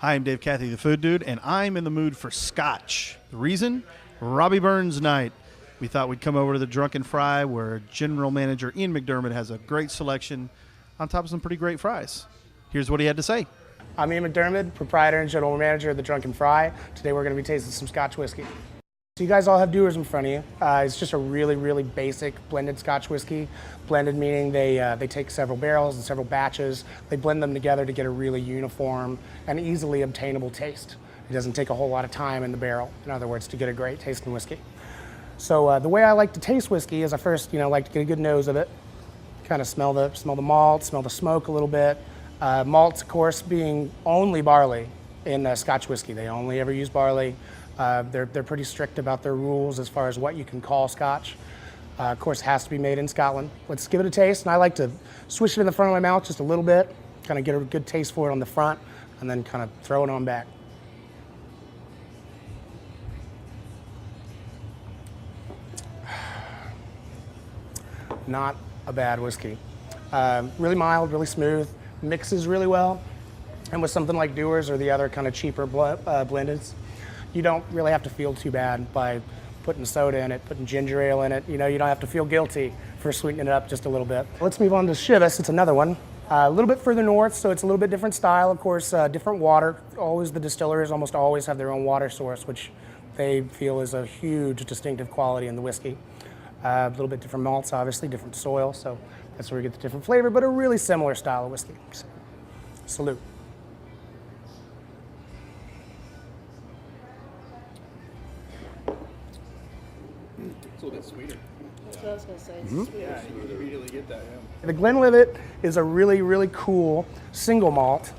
Hi, I'm Dave Cathy, the Food Dude, and I'm in the mood for Scotch. The reason? Robby Burns night. We thought we'd come over to the Drunken Fry, where General Manager Ian McDermid has a great selection on top of some pretty great fries. Here's what he had to say. I'm Ian McDermid, proprietor and general manager of the Drunken Fry. Today we're going to be tasting some Scotch whiskey. So you guys all have Dewars in front of you. It's just a really, really basic blended Scotch whiskey. Blended meaning they take several barrels and several batches. They blend them together to get a really uniform and easily obtainable taste. It doesn't take a whole lot of time in the barrel, in other words, to get a great tasting whiskey. So the way I like to taste whiskey is I first, like to get a good nose of it, kind of smell the malt, smell the smoke a little bit. Malts, of course, being only barley in Scotch whiskey. They only ever use barley. They're pretty strict about their rules as far as what you can call Scotch. Of course, it has to be made in Scotland. Let's give it a taste, and I like to swish it in the front of my mouth just a little bit, kind of get a good taste for it on the front, and then kind of throw it on back. Not a bad whiskey. Really mild, really smooth, mixes really well, and with something like Dewars or the other kind of cheaper blendeds, you don't really have to feel too bad by putting soda in it, putting ginger ale in it. You don't have to feel guilty for sweetening it up just a little bit. Let's move on to Shiva. It's another one. A little bit further north, so it's a little bit different style. Of course, different water. Always the distillers almost always have their own water source, which they feel is a huge distinctive quality in the whiskey. A little bit different malts, obviously, different soil, so that's where we get the different flavor, but a really similar style of whiskey. So, salute. It's a little bit sweeter. That's what I was going to say. It's sweeter. Yeah, you immediately get that, yeah. The Glenlivet is a really, really cool single malt.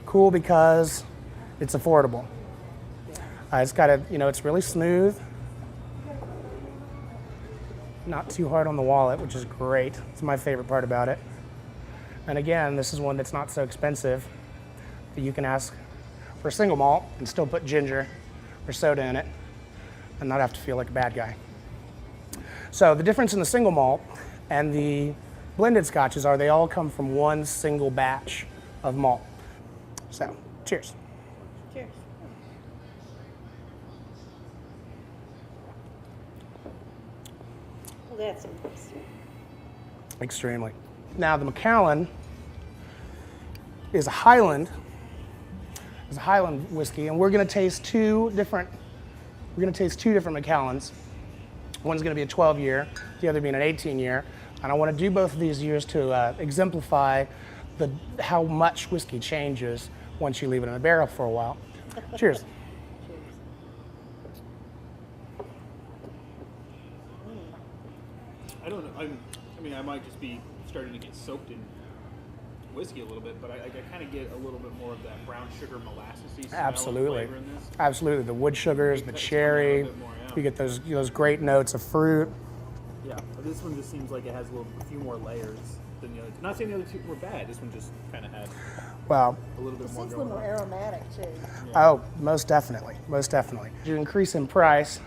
Cool because it's affordable. It's got it's really smooth. Not too hard on the wallet, which is great. It's my favorite part about it. And again, this is one that's not so expensive that you can ask for a single malt and still put ginger or soda in it and not have to feel like a bad guy. So the difference in the single malt and the blended scotches are they all come from one single batch of malt. So, cheers. Cheers. Well, that's impressive. Extremely. Now the Macallan is a Highland whiskey, and we're going to taste two different Macallans. One's going to be a 12-year, the other being an 18-year, and I want to do both of these years to exemplify how much whiskey changes once you leave it in a barrel for a while. Cheers. I don't know. I might just be starting to get soaked in whiskey a little bit, but I kind of get a little bit more of that brown sugar molassesy smell and flavor in this. Absolutely. The wood sugars, the cherry. You get those great notes of fruit. Yeah, but this one just seems like it has a few more layers than the other two. Not saying the other two were bad. This one just kind of had a little bit more Seems a going little more on. aromatic, too. Yeah. Oh, most definitely. Most definitely. You increase in price,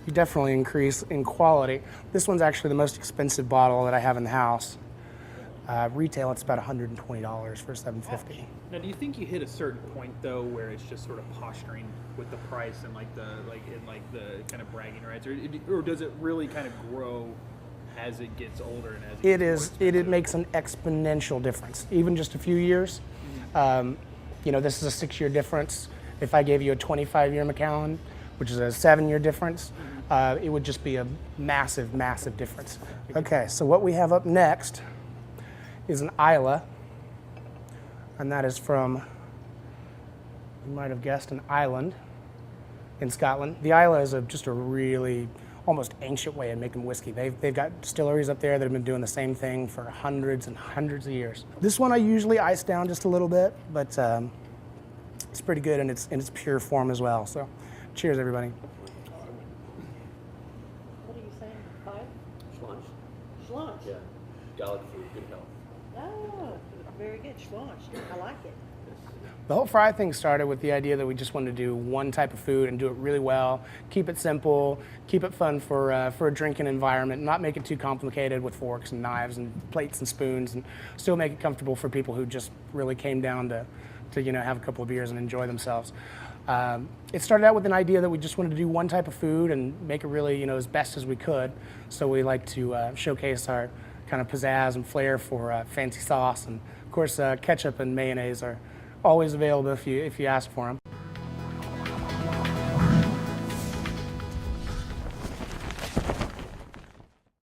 you definitely increase in quality. This one's actually the most expensive bottle that I have in the house. Retail, it's about $120 for $7.50. Now, do you think you hit a certain point though, where it's just sort of posturing with the price and the kind of bragging rights, or does it really kind of grow as it gets older and as it gets more expensive? It makes an exponential difference, even just a few years. This is a 6-year difference. If I gave you a 25-year Macallan, which is a 7-year difference, it would just be a massive, massive difference. Okay, so what we have up next is an Islay, and that is from, you might have guessed, an island in Scotland. The Islay is just a really almost ancient way of making whiskey. They've got distilleries up there that have been doing the same thing for hundreds and hundreds of years. This one I usually ice down just a little bit, but it's pretty good in its pure form as well. So, cheers, everybody. What are you saying? 5? Schlunch. Schlunch. Yeah. Gaelic food, good health. Oh, very good. Schlunch. I like it. The whole fry thing started with the idea that we just wanted to do one type of food and do it really well, keep it simple, keep it fun for a drinking environment, not make it too complicated with forks and knives and plates and spoons, and still make it comfortable for people who just really came down to to have a couple of beers and enjoy themselves. It started out with an idea that we just wanted to do one type of food and make it really as best as we could. So we like to showcase our kind of pizzazz and flair for fancy sauce, and of course ketchup and mayonnaise are always available if you ask for them.